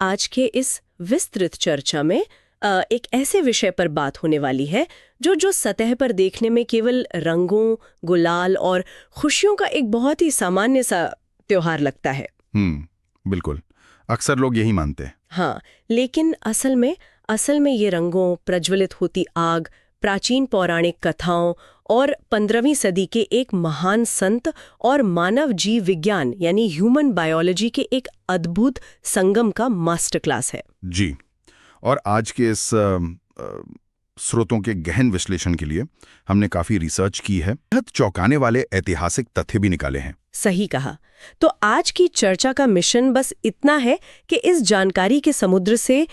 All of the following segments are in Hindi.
आज के इस विस्तृत चर्चा में एक ऐसे विषय पर बात होने वाली है जो सतह पर देखने में केवल रंगों, गुलाल और खुशियों का एक बहुत ही सामान्य सा त्योहार लगता है। बिल्कुल, अक्सर लोग यही मानते हैं। हाँ, लेकिन असल में ये रंगों, प्रज्वलित होती आग, प्राचीन पौराणिक कथाओं और 15वीं सदी के एक महान संत और मानव जीव विज्ञान यानी ह्यूमन बायोलॉजी के एक अद्भुत संगम का मास्टर क्लास है। जी, और आज के इस स्रोतों के गहन विश्लेषण के लिए हमने काफी रिसर्च की है, बहुत चौंकाने वाले ऐतिहासिक तथ्य भी निकाले हैं। सही कहा। तो आज की चर्चा का मिशन बस इतना है कि इस जानकारी के समुद्र से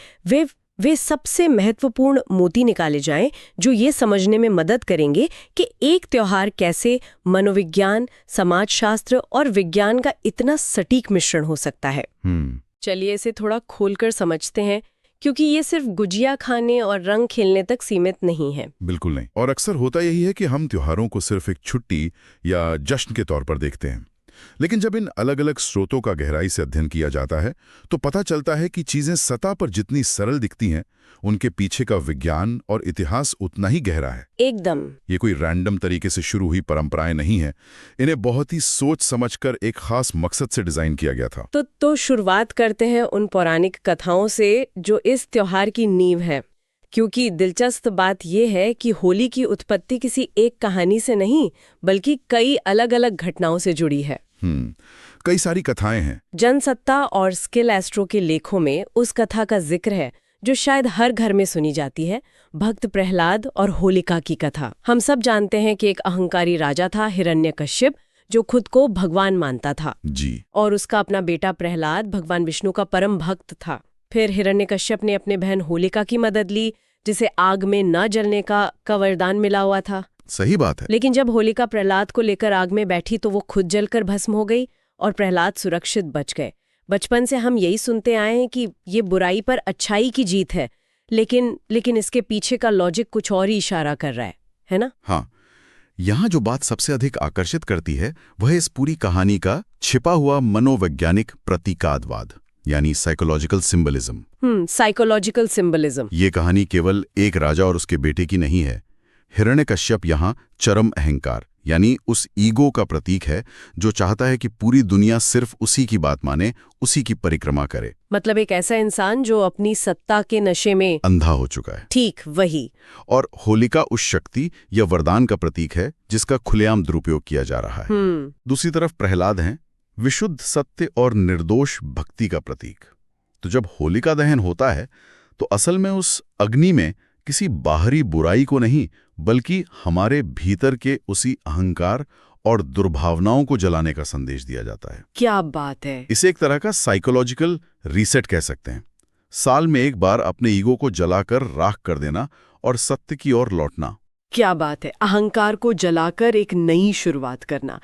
वे सबसे महत्वपूर्ण मोती निकाले जाएं जो ये समझने में मदद करेंगे कि एक त्योहार कैसे मनोविज्ञान, समाजशास्त्र और विज्ञान का इतना सटीक मिश्रण हो सकता है। चलिए इसे थोड़ा खोलकर समझते हैं, क्योंकि ये सिर्फ गुजिया खाने और रंग खेलने तक सीमित नहीं है। बिल्कुल नहीं। और अक्सर होता यही है कि हम त्योहारों को सिर्फ एक छुट्टी या जश्न के तौर पर देखते हैं, लेकिन जब इन अलग अलग स्रोतों का गहराई से अध्ययन किया जाता है तो पता चलता है कि चीजें सतह पर जितनी सरल दिखती हैं, उनके पीछे का विज्ञान और इतिहास उतना ही गहरा है। एकदम। ये कोई रैंडम तरीके से शुरू हुई परंपराएं नहीं है, इन्हें बहुत ही सोच समझकर एक खास मकसद से डिजाइन किया गया था। तो शुरुआत करते हैं उन पौराणिक कथाओं से जो इस त्योहार की नींव है, क्योंकि दिलचस्प बात यह है कि होली की उत्पत्ति किसी एक कहानी से नहीं बल्कि कई अलग अलग घटनाओं से जुड़ी है। कई सारी कथाएं हैं। जनसत्ता और स्किल एस्ट्रो के लेखों में उस कथा का जिक्र है जो शायद हर घर में सुनी जाती है, भक्त प्रहलाद और होलिका की कथा। हम सब जानते हैं कि एक अहंकारी राजा था हिरण्यकश्यप, जो खुद को भगवान मानता था जी, और उसका अपना बेटा प्रहलाद भगवान विष्णु का परम भक्त था। फिर हिरण्यकश्यप ने अपने बहन होलिका की मदद ली, जिसे आग में न जलने का वरदान मिला हुआ था। सही बात है। लेकिन जब होलिका प्रहलाद को लेकर आग में बैठी तो वो खुद जलकर भस्म हो गई और प्रहलाद सुरक्षित बच गए। बचपन से हम यही सुनते आए हैं कि ये बुराई पर अच्छाई की जीत है, लेकिन इसके पीछे का लॉजिक कुछ और ही इशारा कर रहा है ना? हाँ, यहाँ जो बात सबसे अधिक आकर्षित करती है वह इस पूरी कहानी का छिपा हुआ मनोवैज्ञानिक प्रतीकात्मवाद यानी साइकोलॉजिकल सिंबलिज्म। Psychological symbolism. ये कहानी केवल एक राजा और उसके बेटे की नहीं है। हिरण्यकश्यप यहाँ चरम अहंकार यानी उस ईगो का प्रतीक है जो चाहता है कि पूरी दुनिया सिर्फ उसी की बात माने, उसी की परिक्रमा करे। मतलब एक ऐसा इंसान जो अपनी सत्ता के नशे में अंधा हो चुका है। ठीक वही। और होलिका उस शक्ति या वरदान का प्रतीक है जिसका खुलेआम दुरुपयोग किया जा रहा है। दूसरी तरफ प्रहलाद हैं विशुद्ध सत्य और निर्दोष भक्ति का प्रतीक। तो जब होलिका दहन होता है तो असल में उस अग्नि में किसी बाहरी बुराई को नहीं बल्कि हमारे भीतर के उसी अहंकार और दुर्भावनाओं को जलाने का संदेश दिया जाता है। क्या बात है। इसे एक तरह का साइकोलॉजिकल रीसेट कह सकते हैं। साल में एक बार अपने ईगो को जलाकर राख कर देना और सत्य की ओर लौटना। क्या बात है, अहंकार को जलाकर एक नई शुरुआत करना।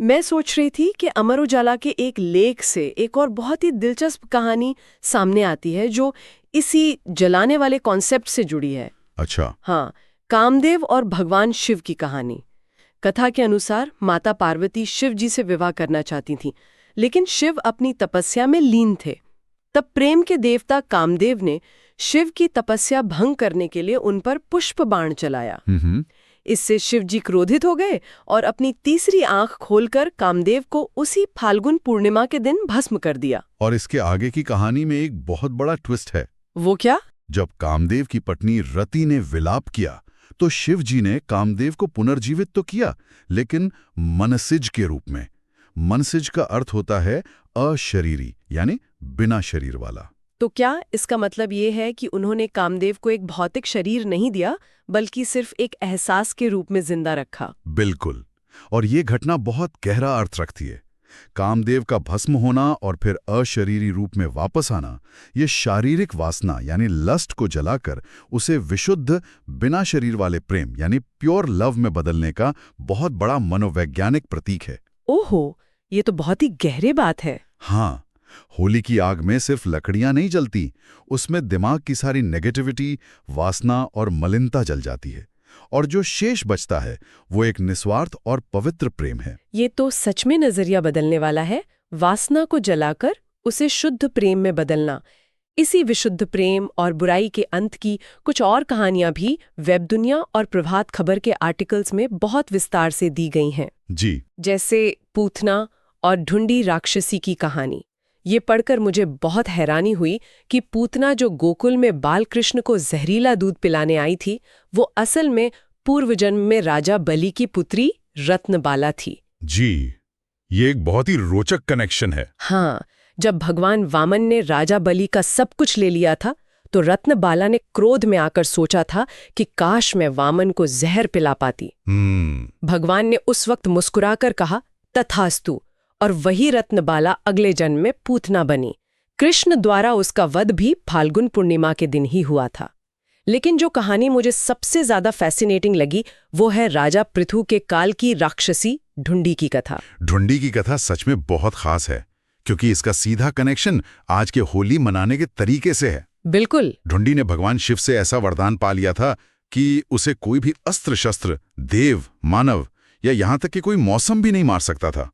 मैं सोच रही थी कि अमर उजाला के एक लेख से एक और बहुत ही दिलचस्प कहानी सामने आती है जो इसी जलाने वाले कॉन्सेप्ट से जुड़ी है। अच्छा। हाँ, कामदेव और भगवान शिव की कहानी। कथा के अनुसार माता पार्वती शिव जी से विवाह करना चाहती थीं, लेकिन शिव अपनी तपस्या में लीन थे। तब प्रेम के देवता कामदेव ने शिव की तपस्या भंग करने के लिए उन पर पुष्प बाण चलाया। इससे शिव जी क्रोधित हो गए और अपनी तीसरी आंख खोलकर कामदेव को उसी फाल्गुन पूर्णिमा के दिन भस्म कर दिया। और इसके आगे की कहानी में एक बहुत बड़ा ट्विस्ट है। वो क्या? जब कामदेव की पत्नी रति ने विलाप किया तो शिव जी ने कामदेव को पुनर्जीवित तो किया, लेकिन मनसिज के रूप में। मनसिज का अर्थ होता है अशरीरी यानी बिना शरीर वाला। तो क्या इसका मतलब ये है कि उन्होंने कामदेव को एक भौतिक शरीर नहीं दिया बल्कि सिर्फ एक एहसास के रूप में जिंदा रखा? बिल्कुल। और ये घटना बहुत गहरा अर्थ रखती है। कामदेव का भस्म होना और फिर अशरीरी रूप में वापस आना, ये शारीरिक वासना यानी लस्ट को जलाकर उसे विशुद्ध बिना शरीर वाले प्रेम यानी प्योर लव में बदलने का बहुत बड़ा मनोवैज्ञानिक प्रतीक है। ओहो, ये तो बहुत ही गहरी बात है। हाँ, होली की आग में सिर्फ लकड़ियां नहीं जलती, उसमें दिमाग की सारी नेगेटिविटी, वासना और मलिनता जल जाती है, और जो शेष बचता है वो एक निस्वार्थ और पवित्र प्रेम है। ये तो सच में नजरिया बदलने वाला है। वासना को जलाकर उसे शुद्ध प्रेम में बदलना, इसी विशुद्ध प्रेम और बुराई के अंत की कुछ और कहानियां भी वेब दुनिया और प्रभात खबर के आर्टिकल्स में बहुत विस्तार से दी गई हैं। जी। जैसे पूतना और ढूंढी राक्षसी की कहानी। ये पढ़कर मुझे बहुत हैरानी हुई कि पूतना जो गोकुल में बालकृष्ण को जहरीला दूध पिलाने आई थी, वो असल में पूर्व जन्म में राजा बलि की पुत्री रत्नबाला थी। जी, ये एक बहुत ही रोचक कनेक्शन है। हाँ, जब भगवान वामन ने राजा बलि का सब कुछ ले लिया था, तो रत्नबाला ने क्रोध में आकर सोचा था कि काश मैं वामन को जहर पिला पाती। भगवान ने उस वक्त मुस्कुराकर कहा, तथास्तु, और वही रत्नबाला अगले जन्म में पूतना बनी। कृष्ण द्वारा उसका वध भी फाल्गुन पूर्णिमा के दिन ही हुआ था। लेकिन जो कहानी मुझे सबसे ज्यादा फैसिनेटिंग लगी, वो है राजा पृथु के काल की राक्षसी ढूंढी की कथा। ढूंढी की कथा सच में बहुत खास है, क्योंकि इसका सीधा कनेक्शन आज के होली मनाने के तरीके से है। बिल्कुल। ढूंढी ने भगवान शिव से ऐसा वरदान पा लिया था कि उसे कोई भी अस्त्र शस्त्र, देव, मानव या यहां तक कि कोई मौसम भी नहीं मार सकता था।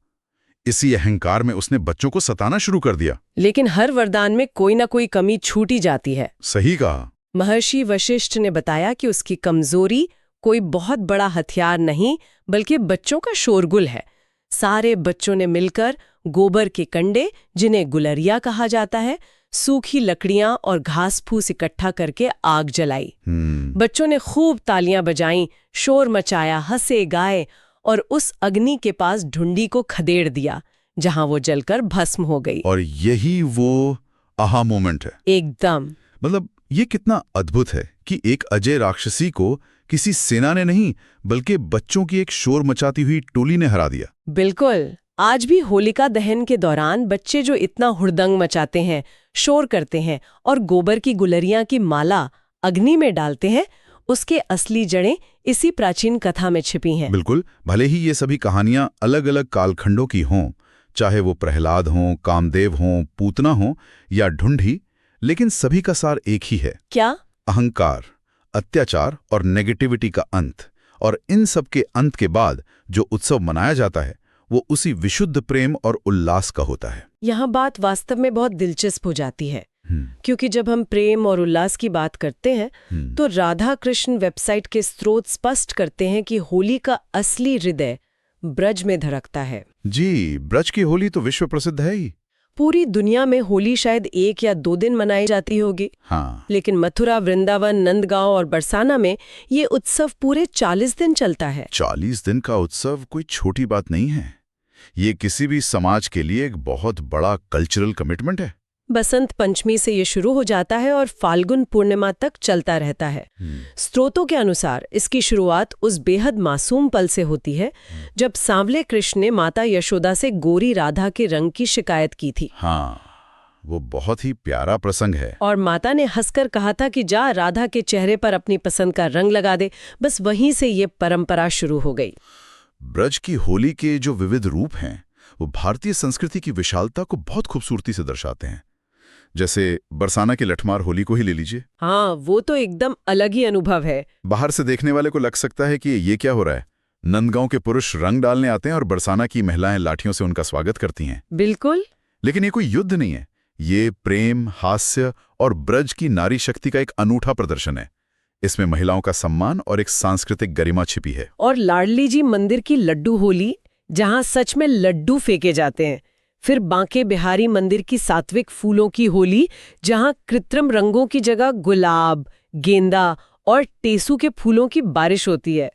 इसी अहंकार में उसने बच्चों को सताना शुरू कर दिया। लेकिन हर वरदान में कोई ना कोई कमी छूटी जाती है। सही कहा। महर्षि वशिष्ठ ने बताया कि उसकी कमजोरी कोई बहुत बड़ा हथियार नहीं, बल्कि बच्चों का शोरगुल है। सारे बच्चों ने मिलकर गोबर के कंडे, जिन्हें गुलरिया कहा जाता है, सूखी लकड़ियां और घास फूस इकट्ठा करके आग जलाई। बच्चों ने खूब तालियां बजाईं, शोर मचाया, हंसे गाए और उस अग्नि के पास ढूंढी को खदेड़ दिया, जहां वो जलकर भस्म हो गई। और यही वो आहा मोमेंट है। एकदम। मतलब ये कितना अद्भुत है कि एक अजय राक्षसी को किसी सेना ने नहीं, बल्कि बच्चों की एक शोर मचाती हुई टोली ने हरा दिया। बिल्कुल। आज भी होलिका दहन के दौरान बच्चे जो इतना हुड़दंग मचाते हैं, शोर करते हैं और गोबर की गुलरियां की माला अग्नि में डालते हैं, उसके असली जड़ें इसी प्राचीन कथा में छिपी हैं। बिल्कुल। भले ही ये सभी कहानियां अलग अलग कालखंडों की हों, चाहे वो प्रहलाद हों, कामदेव हों, पूतना हों या ढूंढी, लेकिन सभी का सार एक ही है। क्या? अहंकार, अत्याचार और नेगेटिविटी का अंत। और इन सब के अंत के बाद जो उत्सव मनाया जाता है, वो उसी विशुद्ध प्रेम और उल्लास का होता है। यहाँ बात वास्तव में बहुत दिलचस्प हो जाती है, क्योंकि जब हम प्रेम और उल्लास की बात करते हैं, तो राधा कृष्ण वेबसाइट के स्रोत स्पष्ट करते हैं कि होली का असली हृदय ब्रज में धड़कता है। जी, ब्रज की होली तो विश्व प्रसिद्ध है ही। पूरी दुनिया में होली शायद 1 या 2 दिन मनाई जाती होगी। हाँ। लेकिन मथुरा, वृंदावन, नंदगांव और बरसाना में ये उत्सव पूरे 40 दिन चलता है। 40 दिन का उत्सव कोई छोटी बात नहीं है। ये किसी भी समाज के लिए एक बहुत बड़ा कल्चरल कमिटमेंट है। बसंत पंचमी से ये शुरू हो जाता है और फाल्गुन पूर्णिमा तक चलता रहता है। स्रोतों के अनुसार इसकी शुरुआत उस बेहद मासूम पल से होती है जब सांवले कृष्ण ने माता यशोदा से गोरी राधा के रंग की शिकायत की थी। हाँ, वो बहुत ही प्यारा प्रसंग है। और माता ने हंसकर कहा था कि जा राधा के चेहरे पर अपनी पसंद का रंग लगा दे। बस वहीं से ये परंपरा शुरू हो गई। ब्रज की होली के जो विविध रूप हैं, वो भारतीय संस्कृति की विशालता को बहुत खूबसूरती से दर्शाते हैं। जैसे बरसाना की लठमार होली को ही ले लीजिए। हाँ, वो तो एकदम अलग ही अनुभव है। बाहर से देखने वाले को लग सकता है कि ये क्या हो रहा है। नंदगांव के पुरुष रंग डालने आते हैं और बरसाना की महिलाएं लाठियों से उनका स्वागत करती हैं। बिल्कुल। लेकिन ये कोई युद्ध नहीं है। ये प्रेम, हास्य और ब्रज की नारी शक्ति का एक अनूठा प्रदर्शन है। इसमें महिलाओं का सम्मान और एक सांस्कृतिक गरिमा छिपी है। और लाडली जी मंदिर की लड्डू होली, जहां सच में लड्डू फेंके जाते हैं। फिर बांके बिहारी मंदिर की सात्विक फूलों की होली, जहां कृत्रिम रंगों की जगह गुलाब, गेंदा और टेसू के फूलों की बारिश होती है।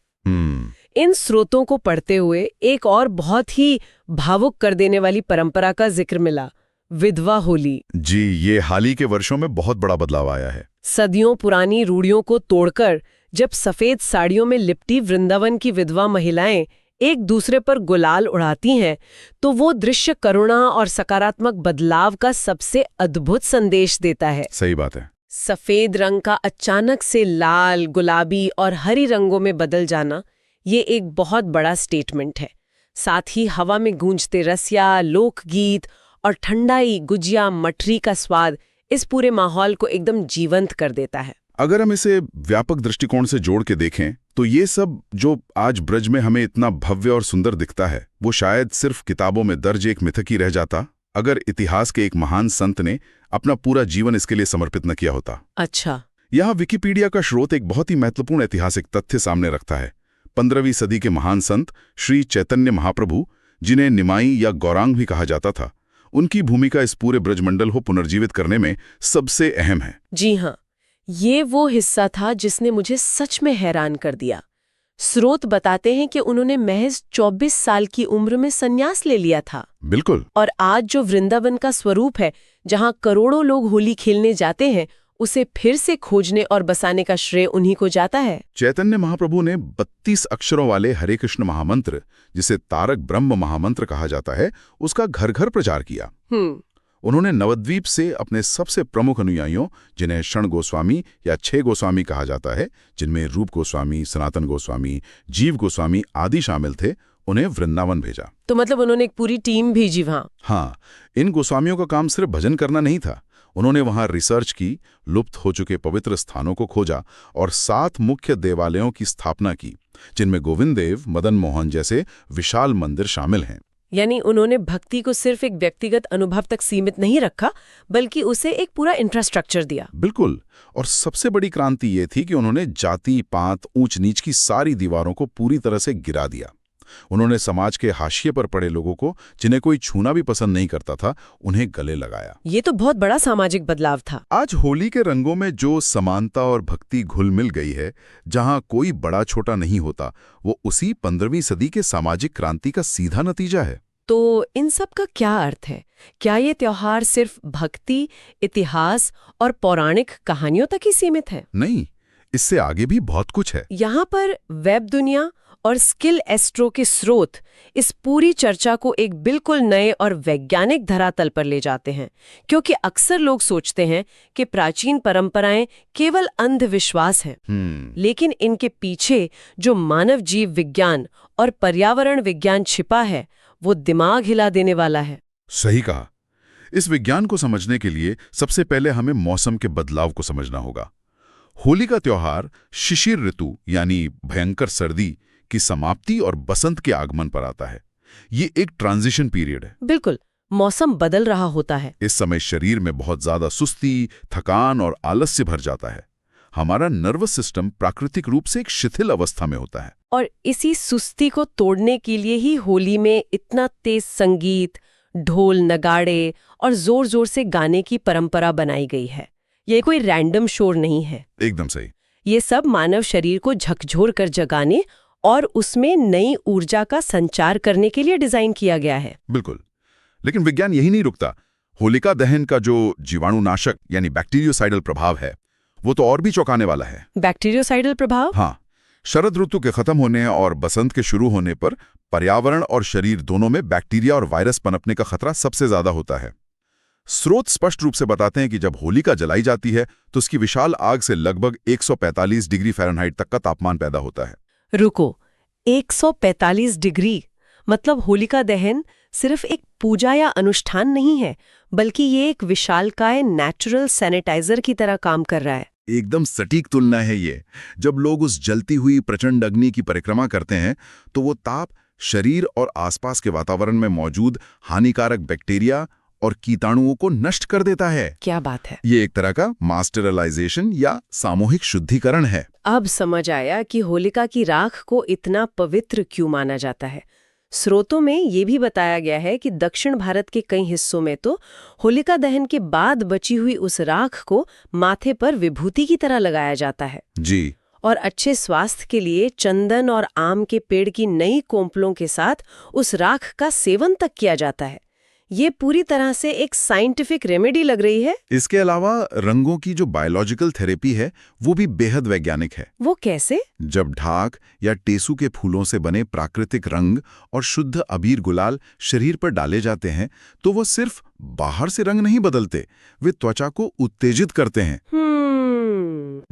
इन स्रोतों को पढ़ते हुए एक और बहुत ही भावुक कर देने वाली परंपरा का जिक्र मिला, विधवा होली। जी, ये हाल ही के वर्षों में बहुत बड़ा बदलाव आया है। सदियों पुरानी रूढ़ियों को तोड़कर जब सफेद साड़ियों में लिपटी वृंदावन की विधवा महिलाएं एक दूसरे पर गुलाल उड़ाती हैं, तो वो दृश्य करुणा और सकारात्मक बदलाव का सबसे अद्भुत संदेश देता है। सही बात है। सफेद रंग का अचानक से लाल, गुलाबी और हरी रंगों में बदल जाना, ये एक बहुत बड़ा स्टेटमेंट है। साथ ही हवा में गूंजते रसिया, लोकगीत और ठंडाई, गुजिया, मठरी का स्वाद इस पूरे माहौल को एकदम जीवंत कर देता है। अगर हम इसे व्यापक दृष्टिकोण से जोड़ के देखें, तो ये सब जो आज ब्रज में हमें इतना भव्य और सुंदर दिखता है, वो शायद सिर्फ किताबों में दर्ज एक मिथक ही रह जाता। अगर इतिहास के एक महान संत ने अपना पूरा जीवन इसके लिए समर्पित न किया होता। अच्छा। यहाँ विकिपीडिया का स्रोत एक बहुत ही महत्वपूर्ण ऐतिहासिक तथ्य सामने रखता है। 15वीं सदी के महान संत श्री चैतन्य महाप्रभु, जिन्हें निमाई या गौरांग भी कहा जाता था, उनकी भूमिका इस पूरे ब्रजमंडल को पुनर्जीवित करने में सबसे अहम है। जी हाँ, ये वो हिस्सा था जिसने मुझे सच में हैरान कर दिया। स्रोत बताते हैं कि उन्होंने महज 24 साल की उम्र में संन्यास ले लिया था। बिल्कुल। और आज जो वृंदावन का स्वरूप है, जहाँ करोड़ों लोग होली खेलने जाते हैं, उसे फिर से खोजने और बसाने का श्रेय उन्हीं को जाता है। चैतन्य महाप्रभु ने 32 अक्षरों वाले हरे कृष्ण महामंत्र, जिसे तारक ब्रह्म महामंत्र कहा जाता है, उसका घर घर प्रचार किया। उन्होंने नवद्वीप से अपने सबसे प्रमुख अनुयायियों, जिन्हें क्षण गोस्वामी या 6 गोस्वामी कहा जाता है, जिनमें रूप गोस्वामी, सनातन गोस्वामी, जीव गोस्वामी आदि शामिल थे, उन्हें वृंदावन भेजा। तो मतलब उन्होंने एक पूरी टीम भेजी वहां। हाँ, इन गोस्वामियों का काम सिर्फ भजन करना नहीं था। उन्होंने वहां रिसर्च की, लुप्त हो चुके पवित्र स्थानों को खोजा और 7 मुख्य देवालयों की स्थापना की, जिनमें गोविंद देव, मदन मोहन जैसे विशाल मंदिर शामिल हैं। यानी उन्होंने भक्ति को सिर्फ एक व्यक्तिगत अनुभव तक सीमित नहीं रखा, बल्कि उसे एक पूरा इंफ्रास्ट्रक्चर दिया। बिल्कुल। और सबसे बड़ी क्रांति ये थी कि उन्होंने जाति, पात, ऊंच नीच की सारी दीवारों को पूरी तरह से गिरा दिया। उन्होंने समाज के हाशिए पर पड़े लोगों को, जिन्हें कोई छूना भी पसंद नहीं करता था, उन्हें गले लगाया। ये तो बहुत बड़ा सामाजिक बदलाव था। आज होली के रंगों में जो समानता और भक्ति घुल मिल गई है, जहां कोई बड़ा छोटा नहीं होता, वो उसी 15वीं सदी के सामाजिक क्रांति का सीधा नतीजा है। तो इन सब का क्या अर्थ है? क्या ये त्योहार सिर्फ भक्ति, इतिहास और पौराणिक कहानियों तक ही सीमित है? नहीं, इससे आगे भी बहुत कुछ है। यहाँ पर वेब दुनिया और स्किल एस्ट्रो के स्रोत इस पूरी चर्चा को एक बिल्कुल नए और वैज्ञानिक धरातल पर ले जाते हैं, क्योंकि अक्सर लोग सोचते हैं कि प्राचीन परंपराएं केवल अंधविश्वास हैं, लेकिन इनके पीछे जो मानव जीव विज्ञान और पर्यावरण विज्ञान छिपा है, वो दिमाग हिला देने वाला है। सही कहा। इस विज्ञान को समझने के लिए सबसे पहले हमें मौसम के बदलाव को समझना होगा। होली का त्योहार शिशिर ऋतु यानी भयंकर सर्दी की समाप्ति और बसंत के आगमन पर आता है। ये एक ट्रांजिशन पीरियड है। बिल्कुल, मौसम बदल रहा होता है। इस समय शरीर में बहुत ज्यादा सुस्ती, थकान और आलस्य भर जाता है। हमारा नर्वस सिस्टम प्राकृतिक रूप से एक शिथिल अवस्था में होता है। और इसी सुस्ती को तोड़ने के लिए ही होली में इतना तेज संगीत, ढोल, नगाड़े और जोर जोर से गाने की परंपरा बनाई गई है। ये कोई रैंडम शोर नहीं है। एकदम सही। ये सब मानव शरीर को झकझोर कर जगाने और उसमें नई ऊर्जा का संचार करने के लिए डिजाइन किया गया है। बिल्कुल। लेकिन विज्ञान यही नहीं रुकता। होलिका दहन का जो जीवाणुनाशक यानी बैक्टीरियोसाइडल प्रभाव है, वो तो और भी चौंकाने वाला है। बैक्टीरियोसाइडल प्रभाव? हाँ। शरद ऋतु के खत्म होने और बसंत के शुरू होने पर पर्यावरण और शरीर दोनों में बैक्टीरिया और वायरस पनपने का खतरा सबसे ज्यादा होता है। स्रोत स्पष्ट रूप से बताते हैं कि जब होलिका जलाई जाती है तो उसकी विशाल आग से लगभग 145 डिग्री फ़ारेनहाइट तक का तापमान पैदा होता है। रुको, 145 डिग्री? मतलब होलिका दहन सिर्फ एक पूजा या अनुष्ठान नहीं है, बल्कि ये एक विशालकाय नेचुरल सैनिटाइजर की तरह काम कर रहा है। एकदम सटीक तुलना है ये। जब लोग उस जलती हुई प्रचंड अग्नि की परिक्रमा करते हैं तो वो ताप शरीर और आसपास के वातावरण में मौजूद हानिकारक बैक्टीरिया और कीटाणुओं को नष्ट कर देता है। क्या बात है! ये एक तरह का मास्टरलाइजेशन या सामूहिक शुद्धिकरण है। अब समझ आया कि होलिका की राख को इतना पवित्र क्यों माना जाता है। स्रोतों में ये भी बताया गया है कि दक्षिण भारत के कई हिस्सों में तो होलिका दहन के बाद बची हुई उस राख को माथे पर विभूति की तरह लगाया जाता है। जी। और अच्छे स्वास्थ्य के लिए चंदन और आम के पेड़ की नई कोंपलों के साथ उस राख का सेवन तक किया जाता है। ये पूरी तरह से एक साइंटिफिक रेमेडी लग रही है। इसके अलावा रंगों की जो बायोलॉजिकल थेरेपी है वो भी बेहद वैज्ञानिक है। वो कैसे? जब ढाक या टेसू के फूलों से बने प्राकृतिक रंग और शुद्ध अबीर गुलाल शरीर पर डाले जाते हैं तो वो सिर्फ बाहर से रंग नहीं बदलते, वे त्वचा को उत्तेजित करते हैं।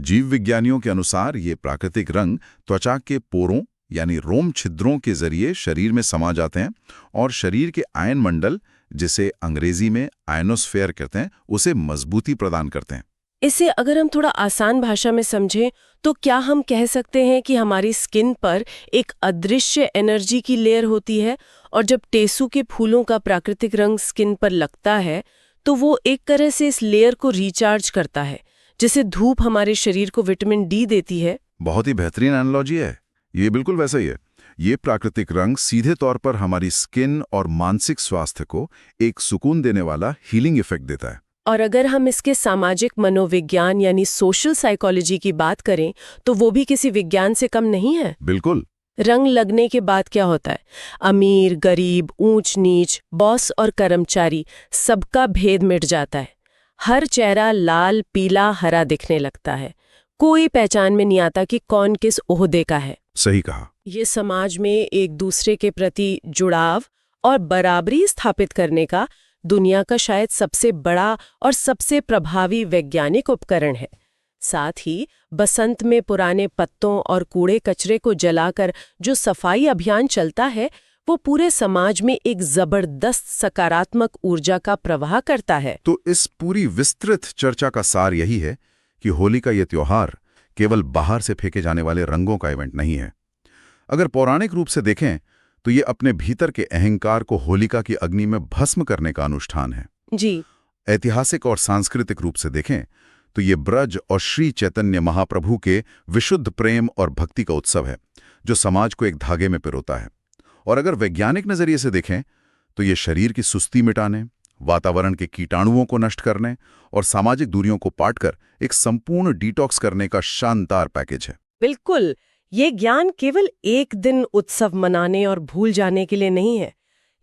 जीव विज्ञानियों के अनुसार ये प्राकृतिक रंग त्वचा के पोरों यानी रोम छिद्रों के जरिए शरीर में समा जाते हैं और शरीर के आयन मंडल, जिसे अंग्रेजी में आयनोस्फेयर कहते हैं, उसे मजबूती प्रदान करते हैं। इसे अगर हम थोड़ा आसान भाषा में समझें तो क्या हम कह सकते हैं कि हमारी स्किन पर एक अदृश्य एनर्जी की लेयर होती है और जब टेसू के फूलों का प्राकृतिक रंग स्किन पर लगता है तो वो एक तरह से इस लेयर को रिचार्ज करता है, जैसे धूप हमारे शरीर को विटामिन डी देती है। बहुत ही बेहतरीन एनालॉजी है। ये बिल्कुल वैसा ही है। ये प्राकृतिक रंग सीधे तौर पर हमारी स्किन और मानसिक स्वास्थ्य को एक सुकून देने वाला हीलिंग इफेक्ट देता है। और अगर हम इसके सामाजिक मनोविज्ञान यानी सोशल साइकोलॉजी की बात करें तो वो भी किसी विज्ञान से कम नहीं है। बिल्कुल। रंग लगने के बाद क्या होता है? अमीर, गरीब, ऊंच नीच, बॉस और कर्मचारी, सबका भेद मिट जाता है। हर चेहरा लाल, पीला, हरा दिखने लगता है। कोई पहचान में नहीं आता कि कौन किस ओहदे का है। सही कहा। ये समाज में एक दूसरे के प्रति जुड़ाव और बराबरी स्थापित करने का दुनिया का शायद सबसे बड़ा और सबसे प्रभावी वैज्ञानिक उपकरण है। साथ ही बसंत में पुराने पत्तों और कूड़े कचरे को जलाकर जो सफाई अभियान चलता है वो पूरे समाज में एक जबरदस्त सकारात्मक ऊर्जा का प्रवाह करता है। तो इस पूरी विस्तृत चर्चा का सार यही है कि होली का ये त्योहार केवल बाहर से फेंके जाने वाले रंगों का इवेंट नहीं है। अगर पौराणिक रूप से देखें तो ये अपने भीतर के अहंकार को होलिका की अग्नि में भस्म करने का अनुष्ठान है। जी। ऐतिहासिक और सांस्कृतिक रूप से देखें तो ये ब्रज और श्री चैतन्य महाप्रभु के विशुद्ध प्रेम और भक्ति का उत्सव है जो समाज को एक धागे में पिरोता है। और अगर वैज्ञानिक नजरिए से देखें तो ये शरीर की सुस्ती मिटाने, वातावरण के कीटाणुओं को नष्ट करने और सामाजिक दूरियों को पाटकर एक संपूर्ण डिटॉक्स करने का शानदार पैकेज है। बिल्कुल, ये ज्ञान केवल एक दिन उत्सव मनाने और भूल जाने के लिए नहीं है।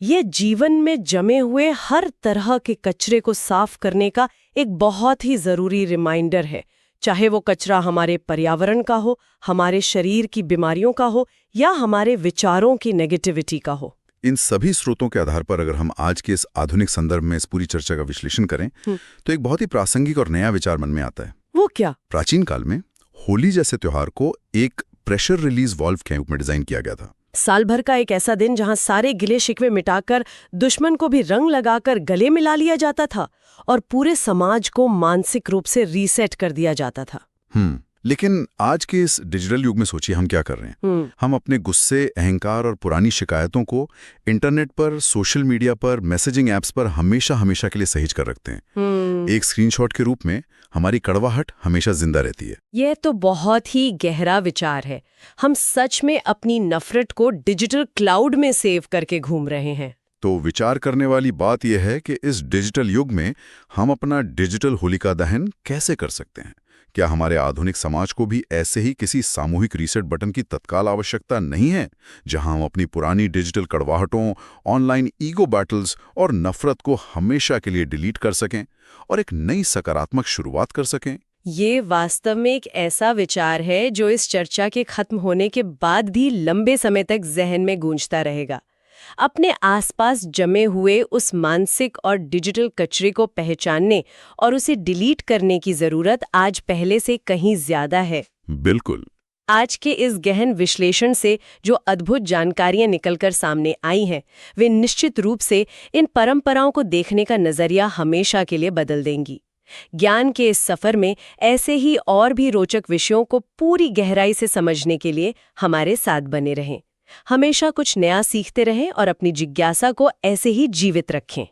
ये जीवन में जमे हुए हर तरह के कचरे को साफ करने का एक बहुत ही जरूरी रिमाइंडर है, चाहे वो कचरा हमारे पर्यावरण का हो, हमारे शरीर की बीमारियों का हो या हमारे विचारों की नेगेटिविटी का हो। इन सभी स्रोतों के आधार पर अगर हम आज के इस आधुनिक संदर्भ में इस पूरी चर्चा का विश्लेषण करें तो एक बहुत ही प्रासंगिक और नया विचार मन में आता है। वो क्या? प्राचीन काल में होली जैसे त्योहार को एक प्रेशर रिलीज वॉल्व के रूप में डिजाइन किया गया था। साल भर का एक ऐसा दिन जहां सारे गिले शिकवे मिटाकर दुश्मन को भी रंग लगाकर गले मिला लिया जाता था और पूरे समाज को मानसिक रूप से रीसेट कर दिया जाता था। लेकिन आज के इस डिजिटल युग में सोचिए हम क्या कर रहे हैं। हम अपने गुस्से, अहंकार और पुरानी शिकायतों को इंटरनेट पर, सोशल मीडिया पर, मैसेजिंग ऐप्स पर हमेशा के लिए सहेज कर रखते हैं। एक स्क्रीनशॉट के रूप में हमारी कड़वाहट हमेशा जिंदा रहती है। यह तो बहुत ही गहरा विचार है। हम सच में अपनी नफरत को डिजिटल क्लाउड में सेव करके घूम रहे हैं। तो विचार करने वाली बात यह है कि इस डिजिटल युग में हम अपना डिजिटल होलिका दहन कैसे कर सकते हैं। क्या हमारे आधुनिक समाज को भी ऐसे ही किसी सामूहिक रीसेट बटन की तत्काल आवश्यकता नहीं है, जहां हम अपनी पुरानी डिजिटल कड़वाहटों, ऑनलाइन ईगो बैटल्स और नफरत को हमेशा के लिए डिलीट कर सकें और एक नई सकारात्मक शुरुआत कर सकें? ये वास्तव में एक ऐसा विचार है जो इस चर्चा के खत्म होने के बाद भी लंबे समय तक जहन में गूंजता रहेगा। अपने आसपास जमे हुए उस मानसिक और डिजिटल कचरे को पहचानने और उसे डिलीट करने की जरूरत आज पहले से कहीं ज्यादा है। बिल्कुल। आज के इस गहन विश्लेषण से जो अद्भुत जानकारियां निकलकर सामने आई हैं, वे निश्चित रूप से इन परंपराओं को देखने का नजरिया हमेशा के लिए बदल देंगी। ज्ञान के इस सफर में ऐसे ही और भी रोचक विषयों को पूरी गहराई से समझने के लिए हमारे साथ बने रहें। हमेशा कुछ नया सीखते रहें और अपनी जिज्ञासा को ऐसे ही जीवित रखें।